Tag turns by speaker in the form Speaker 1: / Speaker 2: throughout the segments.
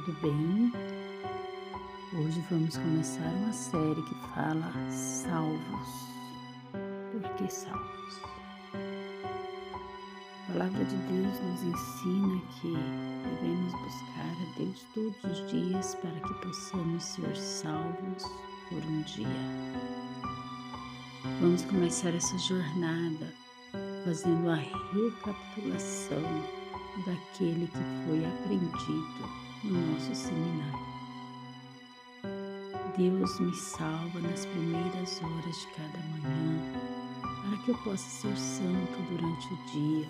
Speaker 1: tudo bem? Hoje vamos começar uma série que fala salvos. Por que salvos? A palavra de Deus nos ensina que devemos buscar a Deus todos os dias para que possamos ser salvos por um dia. Vamos começar essa jornada fazendo a recapitulação daquele que foi aprendido no nosso seminário. Deus me salva nas primeiras horas de cada manhã, para que eu possa ser santo durante o dia,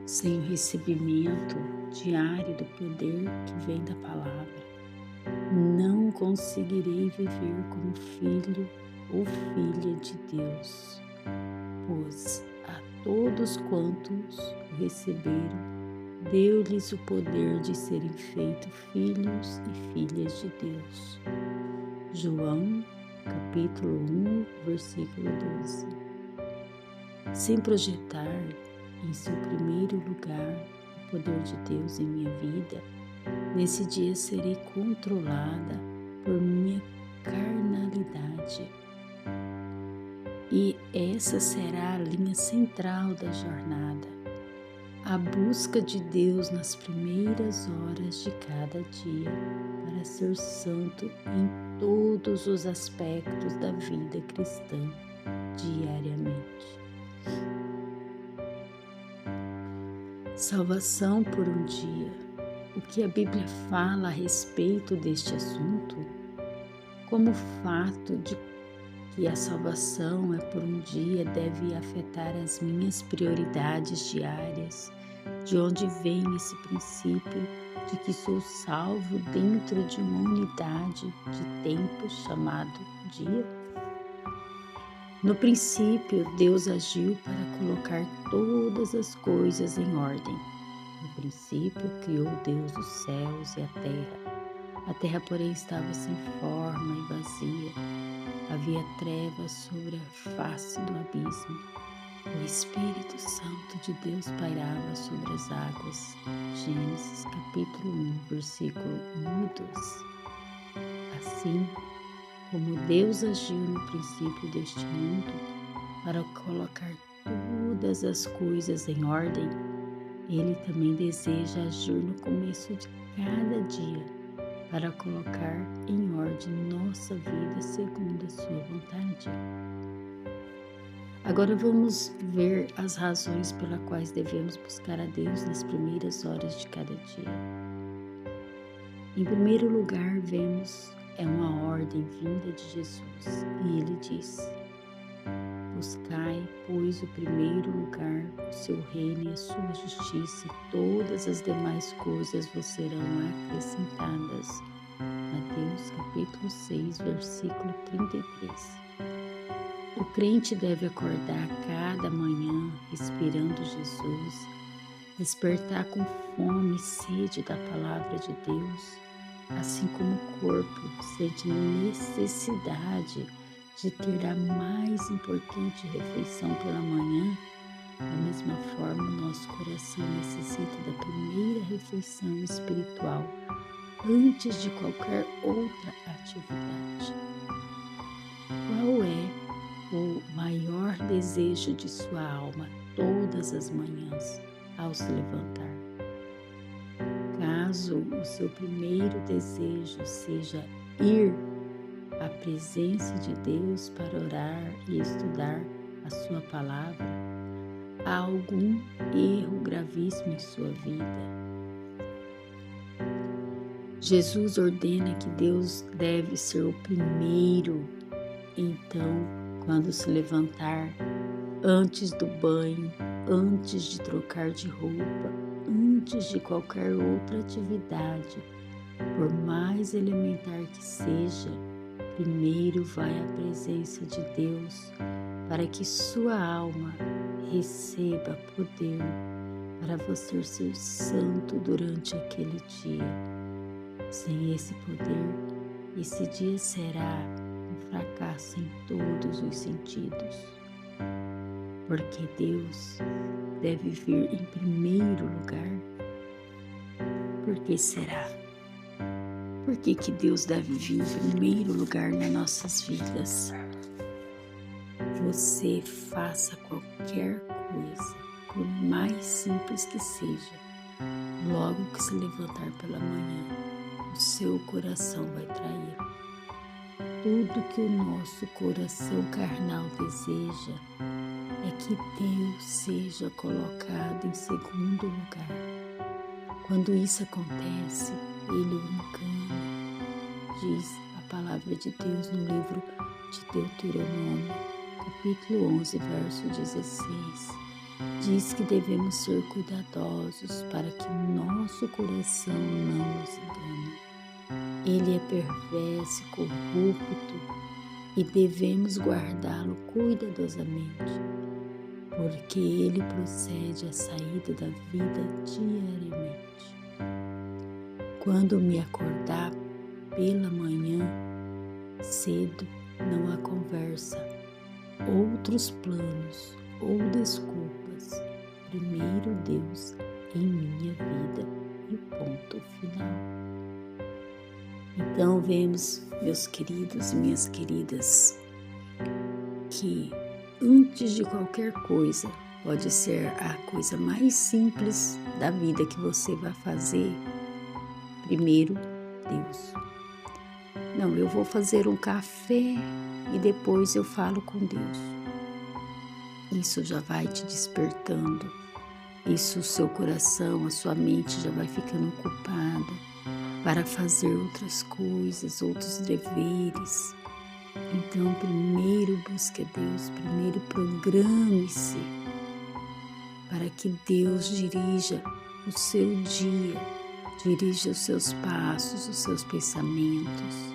Speaker 1: sem o recebimento diário do poder que vem da palavra. Não conseguirei viver como filho ou filha de Deus, pois a todos quantos o receberam, deu-lhes o poder de serem feitos filhos e filhas de Deus. João, capítulo 1, versículo 12. Sem projetar em seu primeiro lugar o poder de Deus em minha vida, nesse dia serei controlada por minha carnalidade. E essa será a linha central da jornada. A busca de Deus nas primeiras horas de cada dia para ser santo em todos os aspectos da vida cristã diariamente. Salvação por um dia. O que a Bíblia fala a respeito deste assunto? Como o fato de que a salvação é por um dia deve afetar as minhas prioridades diárias, de onde vem esse princípio de que sou salvo dentro de uma unidade de tempo chamado dia? No princípio, Deus agiu para colocar todas as coisas em ordem. No princípio, criou Deus os céus e a terra. A terra, porém, estava sem forma e vazia. Havia trevas sobre a face do abismo. O Espírito Santo de Deus pairava sobre as águas. Gênesis capítulo 1, versículo 1 e 2. Assim como Deus agiu no princípio deste mundo para colocar todas as coisas em ordem, Ele também deseja agir no começo de cada dia para colocar em ordem nossa vida segundo a sua vontade. Agora vamos ver as razões pelas quais devemos buscar a Deus nas primeiras horas de cada dia. Em primeiro lugar, vemos uma ordem vinda de Jesus, e Ele diz: buscai, pois, o primeiro lugar, o seu reino e a sua justiça, e todas as demais coisas vos serão acrescentadas. Mateus capítulo 6, versículo 33. O crente deve acordar cada manhã respirando Jesus, despertar com fome e sede da palavra de Deus, assim como o corpo sente necessidade de ter a mais importante refeição pela manhã. Da mesma forma, o nosso coração necessita da primeira refeição espiritual antes de qualquer outra atividade. Qual é o maior desejo de sua alma todas as manhãs ao se levantar? Caso o seu primeiro desejo seja ir à presença de Deus para orar e estudar a sua palavra, há algum erro gravíssimo em sua vida. Jesus ordena que Deus deve ser o primeiro. Então, quando se levantar, antes do banho, antes de trocar de roupa, antes de qualquer outra atividade, por mais elementar que seja, primeiro vai à presença de Deus para que sua alma receba poder para você ser santo durante aquele dia. Sem esse poder, esse dia será um fracasso em todos os sentidos. Porque Deus deve vir em primeiro lugar. Por que será? Por que que Deus deve vir em primeiro lugar nas nossas vidas? Você faça qualquer coisa, por mais simples que seja, logo que se levantar pela manhã, o seu coração vai trair. Tudo que o nosso coração carnal deseja é que Deus seja colocado em segundo lugar. Quando isso acontece, Ele o engana. Diz a palavra de Deus no livro de Deuteronômio, capítulo 11, verso 16. Diz que devemos ser cuidadosos para que nosso coração não nos engane. Ele é perverso, corrupto e devemos guardá-lo cuidadosamente, porque ele procede à saída da vida diariamente. Quando me acordar pela manhã cedo, não há conversa, outros planos ou desculpas. Primeiro Deus em minha vida e ponto final. Então vemos, meus queridos e minhas queridas, que antes de qualquer coisa, pode ser a coisa mais simples da vida que você vai fazer, primeiro Deus. Não, eu vou fazer um café e depois eu falo com Deus. Isso já vai te despertando. Isso, o seu coração, a sua mente já vai ficando ocupada para fazer outras coisas, outros deveres. Então, primeiro busque a Deus, primeiro programe-se para que Deus dirija o seu dia, dirija os seus passos, os seus pensamentos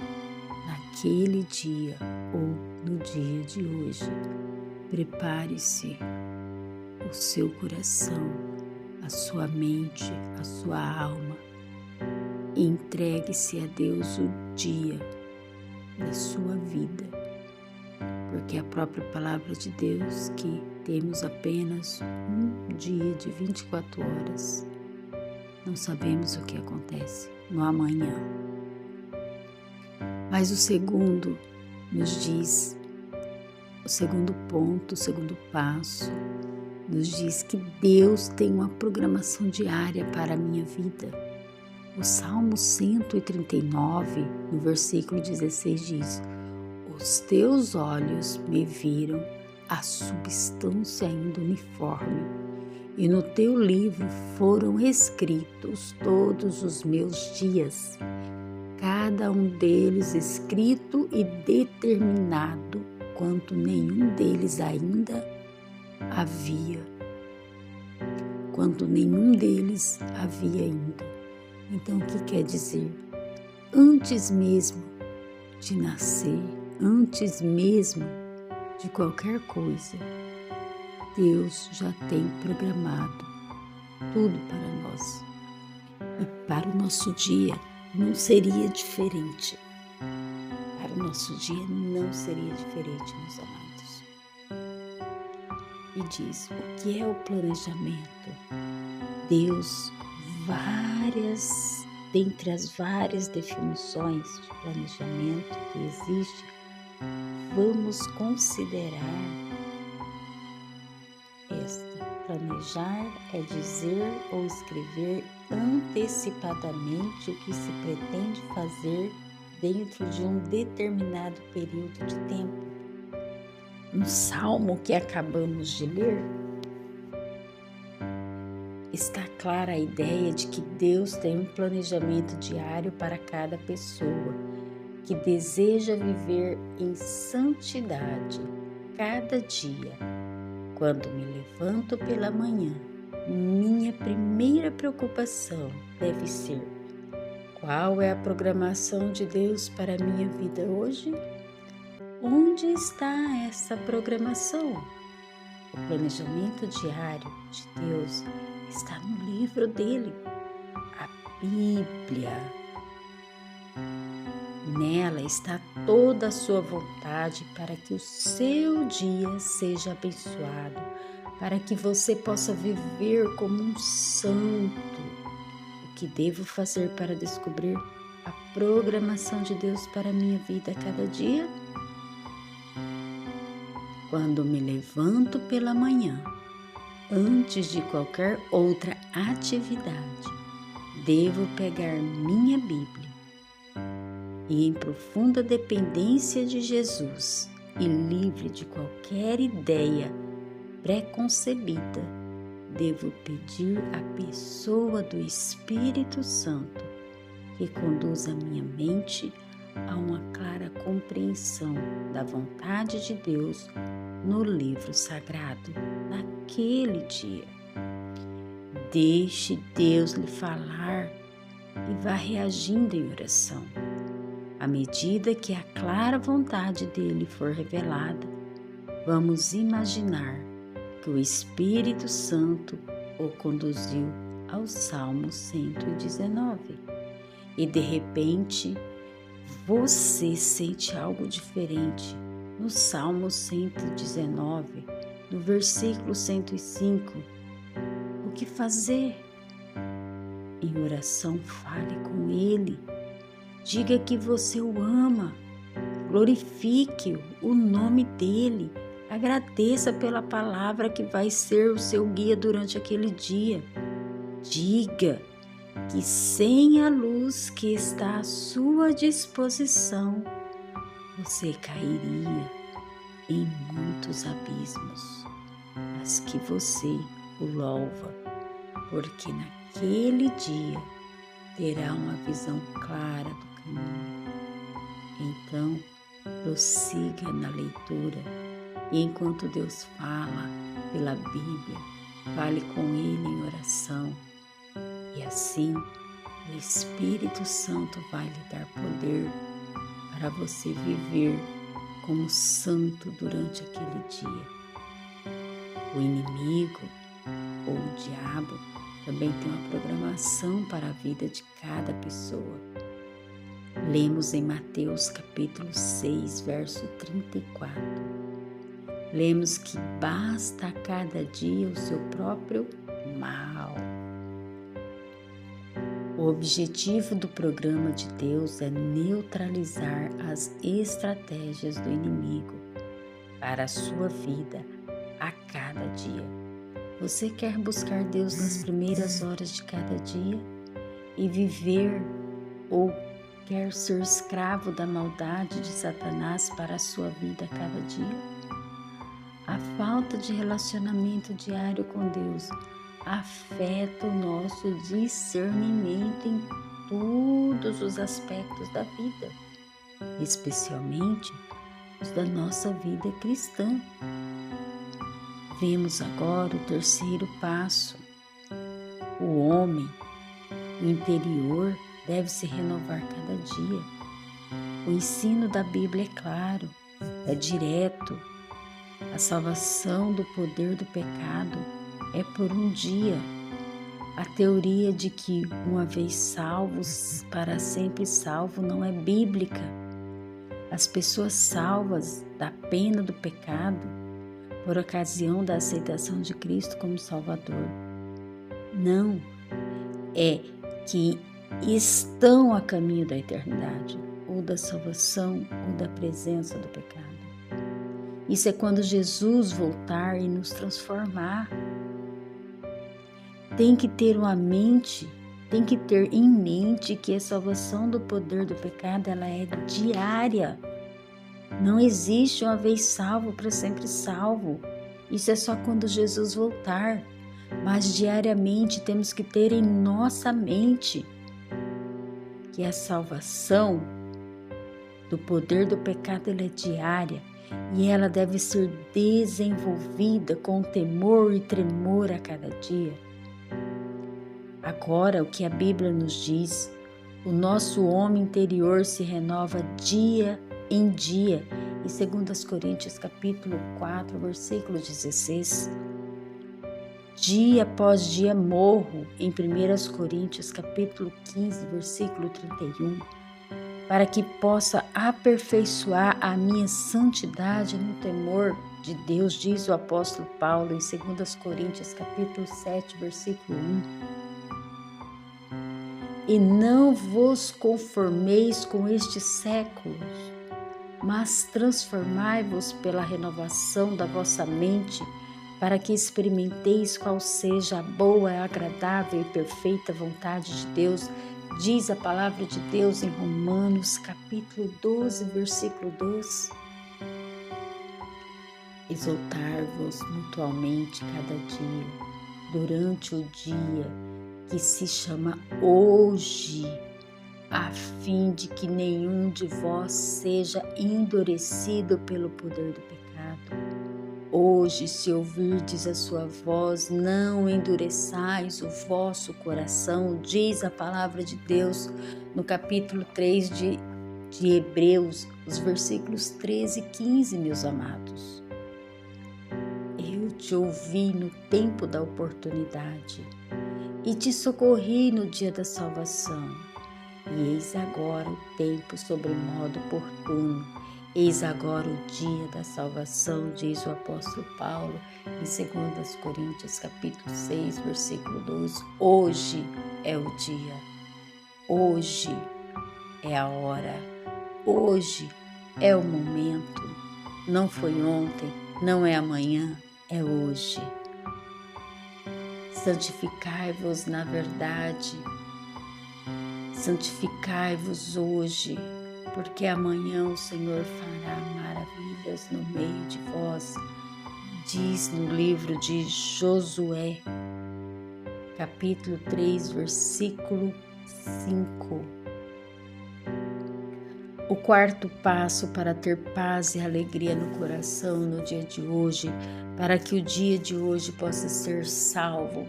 Speaker 1: naquele dia ou no dia de hoje. Prepare-se o seu coração, a sua mente, a sua alma. Entregue-se a Deus o dia da sua vida, porque a própria palavra de Deus que temos apenas um dia de 24 horas. Não sabemos o que acontece no amanhã. Mas o segundo nos diz, o segundo ponto, o segundo passo, nos diz que Deus tem uma programação diária para a minha vida. O Salmo 139, no versículo 16 diz: os teus olhos me viram a substância ainda uniforme, e no teu livro foram escritos todos os meus dias, cada um deles escrito e determinado, quanto nenhum deles ainda havia. Quanto nenhum deles havia ainda. Então, o que quer dizer? Antes mesmo de nascer, antes mesmo de qualquer coisa, Deus já tem programado tudo para nós. E para o nosso dia não seria diferente. Para o nosso dia não seria diferente, meus amados. E diz, o que é o planejamento? Deus, dentre as várias definições de planejamento que existe, vamos considerar esta. Planejar é dizer ou escrever antecipadamente o que se pretende fazer dentro de um determinado período de tempo. No salmo que acabamos de ler, está clara a ideia de que Deus tem um planejamento diário para cada pessoa que deseja viver em santidade cada dia. Quando me levanto pela manhã, minha primeira preocupação deve ser: qual é a programação de Deus para a minha vida hoje? Onde está essa programação? O planejamento diário de Deus está no livro dele, a Bíblia. Nela está toda a sua vontade para que o seu dia seja abençoado, para que você possa viver como um santo. O que devo fazer para descobrir a programação de Deus para a minha vida a cada dia? Quando me levanto pela manhã, antes de qualquer outra atividade, devo pegar minha Bíblia e, em profunda dependência de Jesus e livre de qualquer ideia preconcebida, devo pedir à pessoa do Espírito Santo que conduza a minha mente a uma clara compreensão da vontade de Deus no livro sagrado naquele dia. Deixe Deus lhe falar e vá reagindo em oração. À medida que a clara vontade dele for revelada, vamos imaginar que o Espírito Santo o conduziu ao Salmo 119 e de repente você sente algo diferente no Salmo 119, no versículo 105. O que fazer? Em oração, fale com Ele. Diga que você o ama. Glorifique o nome dEle. Agradeça pela palavra que vai ser o seu guia durante aquele dia. Diga que sem a luz que está à sua disposição, você cairia em muitos abismos, mas que você o louva, porque naquele dia terá uma visão clara do caminho. Então, prossiga na leitura e enquanto Deus fala pela Bíblia, fale com Ele em oração e assim o Espírito Santo vai lhe dar poder para você viver como santo durante aquele dia. O inimigo ou o diabo também tem uma programação para a vida de cada pessoa. Lemos em Mateus capítulo 6, verso 34. Lemos que basta a cada dia o seu próprio mal. O objetivo do programa de Deus é neutralizar as estratégias do inimigo para a sua vida a cada dia. Você quer buscar Deus nas primeiras horas de cada dia e viver ou quer ser escravo da maldade de Satanás para a sua vida a cada dia? A falta de relacionamento diário com Deus afeta o nosso discernimento em todos os aspectos da vida, especialmente os da nossa vida cristã. Vemos agora o terceiro passo. O homem, o interior, deve se renovar cada dia. O ensino da Bíblia é claro, é direto. A salvação do poder do pecado é por um dia. A teoria de que uma vez salvos, para sempre salvo, não é bíblica. As pessoas salvas da pena do pecado, por ocasião da aceitação de Cristo como Salvador, não é que estão a caminho da eternidade, ou da salvação, ou da presença do pecado. Isso é quando Jesus voltar e nos transformar. Tem que ter em mente que a salvação do poder do pecado, ela é diária. Não existe uma vez salvo para sempre salvo. Isso é só quando Jesus voltar. Mas diariamente temos que ter em nossa mente que a salvação do poder do pecado, ela é diária. E ela deve ser desenvolvida com temor e tremor a cada dia. Agora, o que a Bíblia nos diz, o nosso homem interior se renova dia em dia. Em 2 Coríntios capítulo 4, versículo 16. Dia após dia morro, em 1 Coríntios capítulo 15, versículo 31. Para que possa aperfeiçoar a minha santidade no temor de Deus, diz o apóstolo Paulo em 2 Coríntios capítulo 7, versículo 1. E não vos conformeis com estes séculos, mas transformai-vos pela renovação da vossa mente, para que experimenteis qual seja a boa, agradável e perfeita vontade de Deus, diz a palavra de Deus em Romanos capítulo 12, versículo 2. Exortar-vos mutualmente cada dia, durante o dia que se chama hoje, a fim de que nenhum de vós seja endurecido pelo poder do pecado. Hoje, se ouvirdes a sua voz, não endureçais o vosso coração, diz a palavra de Deus no capítulo 3 de Hebreus, os versículos 13 e 15, meus amados. Eu te ouvi no tempo da oportunidade e te socorri no dia da salvação. E eis agora o tempo sobremodo oportuno, eis agora o dia da salvação, diz o apóstolo Paulo em 2 Coríntios capítulo 6, versículo 12. Hoje é o dia, hoje é a hora, hoje é o momento, não foi ontem, não é amanhã, é hoje. Santificai-vos na verdade, santificai-vos hoje, porque amanhã o Senhor fará maravilhas no meio de vós, diz no livro de Josué, capítulo 3, versículo 5. O quarto passo para ter paz e alegria no coração no dia de hoje, para que o dia de hoje possa ser salvo,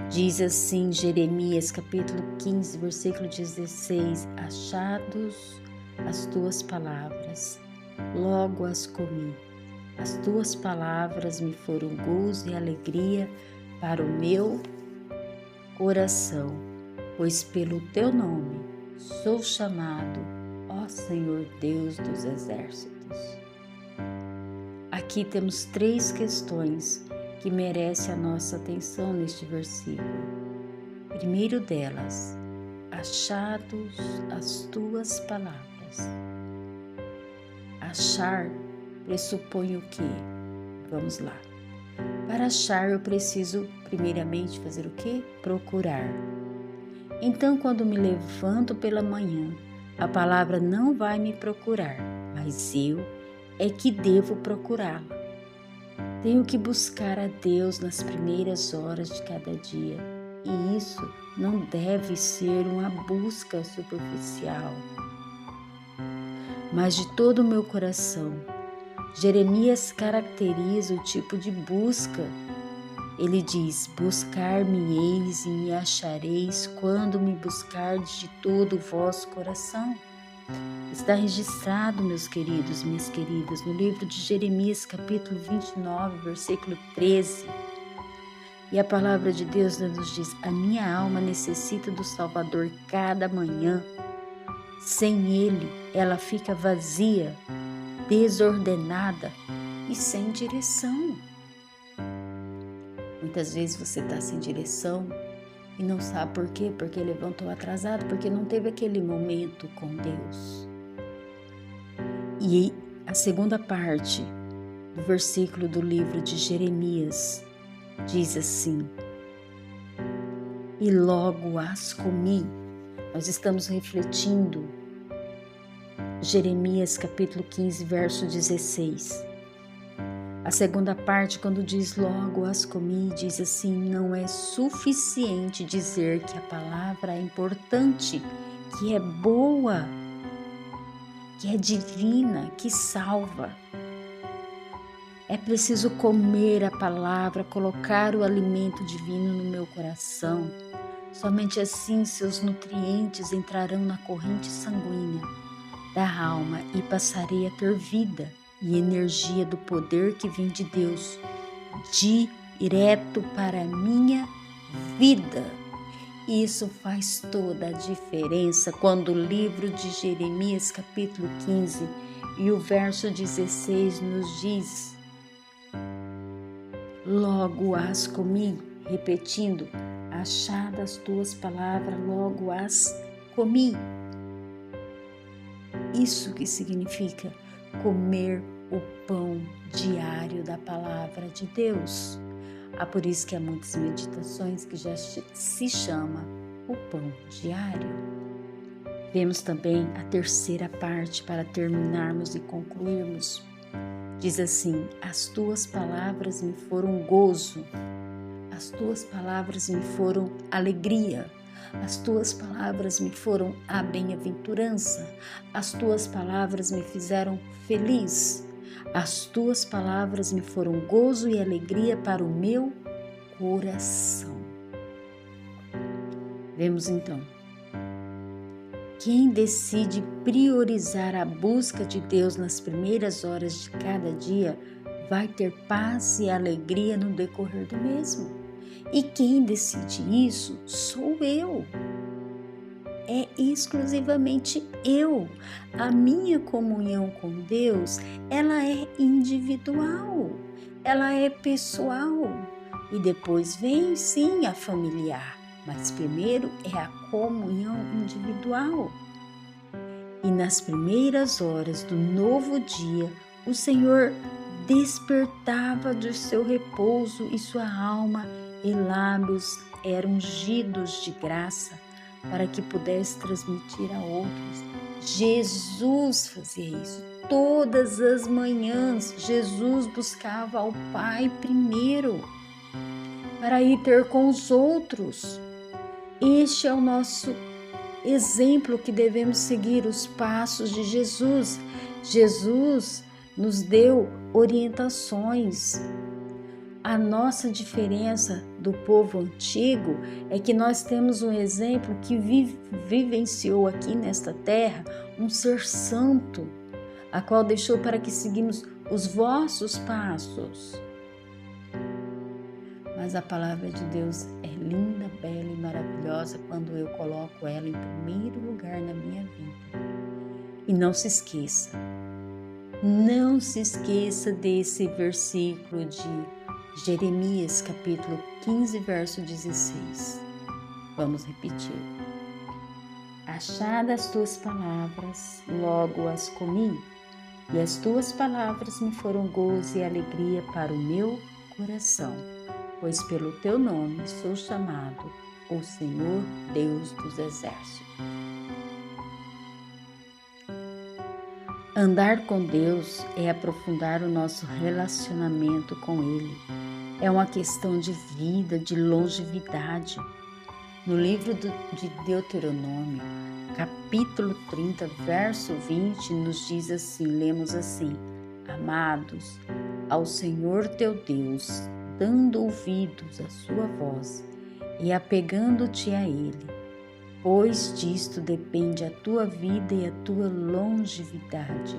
Speaker 1: diz assim Jeremias capítulo 15, versículo 16: achados as tuas palavras, logo as comi. As tuas palavras me foram gozo e alegria para o meu coração, pois pelo teu nome sou chamado, ó Senhor Deus dos exércitos. Aqui temos 3 questões que merecem a nossa atenção neste versículo. Primeiro delas, achados as tuas palavras. Achar pressupõe o quê? Vamos lá. Para achar, eu preciso primeiramente fazer o quê? Procurar. Então, quando me levanto pela manhã, a palavra não vai me procurar, mas eu é que devo procurá-la. Tenho que buscar a Deus nas primeiras horas de cada dia, e isso não deve ser uma busca superficial, mas de todo o meu coração. Jeremias caracteriza o tipo de busca. Ele diz: buscar-me-eis e me achareis quando me buscardes de todo o vosso coração. Está registrado, meus queridos, minhas queridas, no livro de Jeremias, capítulo 29, versículo 13. E a palavra de Deus nos diz: a minha alma necessita do Salvador cada manhã. Sem ele, ela fica vazia, desordenada e sem direção. Muitas vezes você está sem direção e não sabe por quê, porque levantou atrasado, porque não teve aquele momento com Deus. E a segunda parte do versículo do livro de Jeremias diz assim: e logo as comi. Nós estamos refletindo Jeremias capítulo 15, verso 16. A segunda parte, quando diz logo as comi, diz assim: não é suficiente dizer que a palavra é importante, que é boa, que é divina, que salva. É preciso comer a palavra, colocar o alimento divino no meu coração. Somente assim seus nutrientes entrarão na corrente sanguínea da alma e passarei a ter vida e energia do poder que vem de Deus, direto para a minha vida. Isso faz toda a diferença quando o livro de Jeremias, capítulo 15, e o verso 16 nos diz: logo as comi, repetindo, Achadas as tuas palavras, logo as comi. Isso que significa comer o pão diário da palavra de Deus. Por isso que há muitas meditações que já se chama o pão diário. Vemos também a terceira parte para terminarmos e concluirmos. Diz assim: as tuas palavras me foram gozo, as tuas palavras me foram alegria, as tuas palavras me foram a bem-aventurança, as tuas palavras me fizeram feliz, as tuas palavras me foram gozo e alegria para o meu coração. Vemos então, quem decide priorizar a busca de Deus nas primeiras horas de cada dia vai ter paz e alegria no decorrer do mesmo. E quem decide isso sou eu. É exclusivamente eu. A minha comunhão com Deus, ela é individual, ela é pessoal. E depois vem sim a familiar, mas primeiro é a comunhão individual. E nas primeiras horas do novo dia, o Senhor despertava do seu repouso e sua alma e lábios eram ungidos de graça para que pudesse transmitir a outros. Jesus fazia isso. Todas as manhãs, Jesus buscava ao Pai primeiro para ir ter com os outros. Este é o nosso exemplo que devemos seguir, os passos de Jesus. Jesus nos deu orientações. A nossa diferença do povo antigo é que nós temos um exemplo que vivenciou aqui nesta terra um ser santo, a qual deixou para que seguimos os vossos passos. Mas a palavra de Deus é linda, bela e maravilhosa quando eu coloco ela em primeiro lugar na minha vida. E não se esqueça desse versículo de Jeremias, capítulo 15, verso 16. Vamos repetir. Achadas as tuas palavras, logo as comi, e as tuas palavras me foram gozo e alegria para o meu coração, pois pelo teu nome sou chamado, o Senhor Deus dos Exércitos. Andar com Deus é aprofundar o nosso relacionamento com Ele. É uma questão de vida, de longevidade. No livro de Deuteronômio, capítulo 30, verso 20, nos diz assim, lemos assim: Amados, ao Senhor teu Deus, dando ouvidos à sua voz e apegando-te a Ele, pois disto depende a tua vida e a tua longevidade.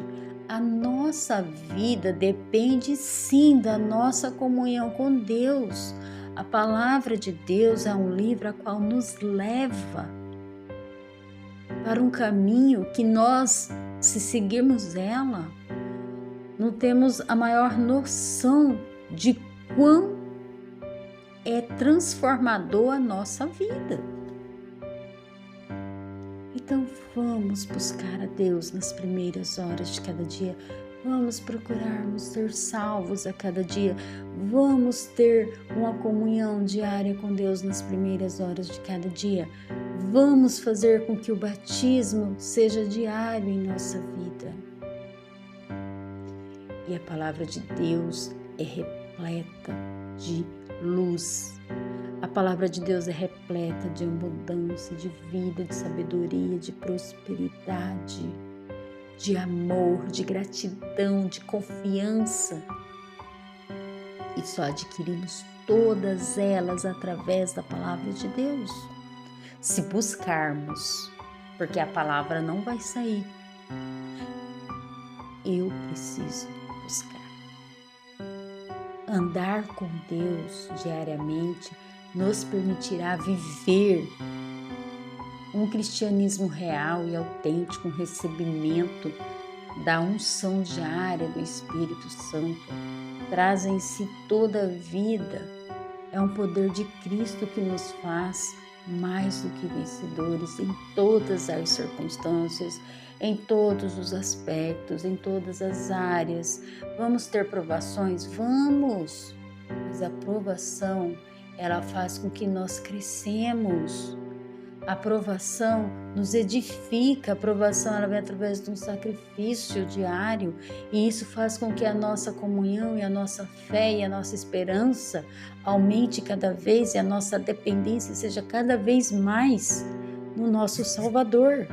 Speaker 1: A nossa vida depende sim da nossa comunhão com Deus. A palavra de Deus é um livro a qual nos leva para um caminho que nós, se seguirmos ela, não temos a maior noção de quão é transformador a nossa vida. Então vamos buscar a Deus nas primeiras horas de cada dia, vamos procurarmos ser salvos a cada dia, vamos ter uma comunhão diária com Deus nas primeiras horas de cada dia, vamos fazer com que o batismo seja diário em nossa vida. E a palavra de Deus é repleta de luz. A palavra de Deus é repleta de abundância, de vida, de sabedoria, de prosperidade, de amor, de gratidão, de confiança. E só adquirimos todas elas através da palavra de Deus. Se buscarmos, porque a palavra não vai sair. Eu preciso buscar. Andar com Deus diariamente nos permitirá viver um cristianismo real e autêntico, um recebimento da unção diária do Espírito Santo. Traz em si toda a vida É um poder de Cristo que nos faz mais do que vencedores em todas as circunstâncias, em todos os aspectos, em todas as áreas. Vamos ter provações? Vamos! Mas a provação, ela faz com que nós crescemos. A provação nos edifica, a provação ela vem através de um sacrifício diário e isso faz com que a nossa comunhão e a nossa fé e a nossa esperança aumente cada vez e a nossa dependência seja cada vez mais no nosso Salvador.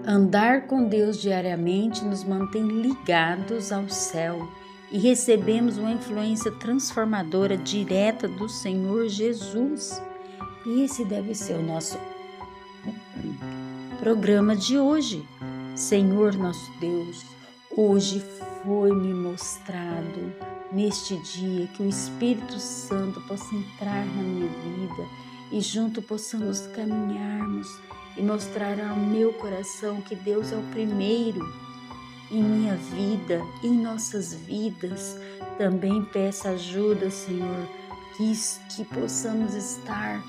Speaker 1: Andar com Deus diariamente nos mantém ligados ao céu e recebemos uma influência transformadora direta do Senhor Jesus. E esse deve ser o nosso programa de hoje. Senhor nosso Deus, hoje foi-me mostrado neste dia que o Espírito Santo possa entrar na minha vida e junto possamos caminharmos e mostrar ao meu coração que Deus é o primeiro em minha vida, em nossas vidas. Também peço ajuda, Senhor, que possamos estar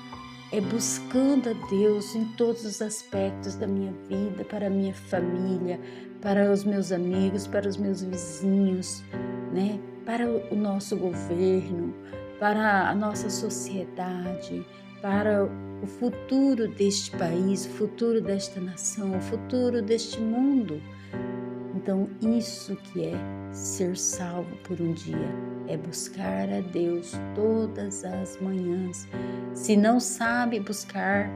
Speaker 1: buscando a Deus em todos os aspectos da minha vida, para a minha família, para os meus amigos, para os meus vizinhos, né? Para o nosso governo, para a nossa sociedade, para o futuro deste país, o futuro desta nação, o futuro deste mundo. Então, isso que é ser salvo por um dia, é buscar a Deus todas as manhãs. Se não sabe buscar,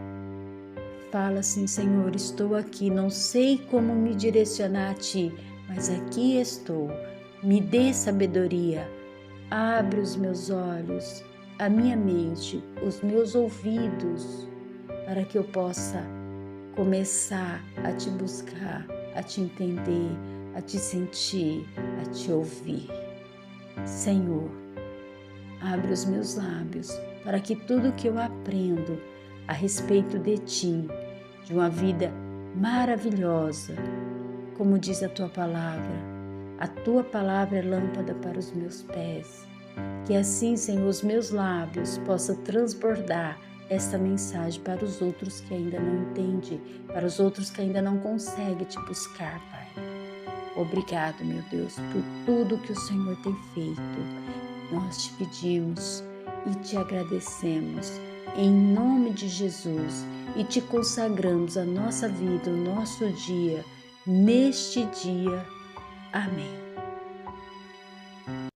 Speaker 1: fala assim: Senhor, estou aqui, não sei como me direcionar a Ti, mas aqui estou. Me dê sabedoria, abre os meus olhos, a minha mente, os meus ouvidos, para que eu possa começar a Te buscar, a Te entender, a Te sentir, a Te ouvir. Senhor, abre os meus lábios para que tudo que eu aprendo a respeito de Ti, de uma vida maravilhosa, como diz a Tua palavra é lâmpada para os meus pés. Que assim, Senhor, os meus lábios possam transbordar esta mensagem para os outros que ainda não entendem, para os outros que ainda não conseguem Te buscar, Pai. Obrigado, meu Deus, por tudo que o Senhor tem feito. Nós Te pedimos e Te agradecemos em nome de Jesus e Te consagramos a nossa vida, o nosso dia, neste dia. Amém.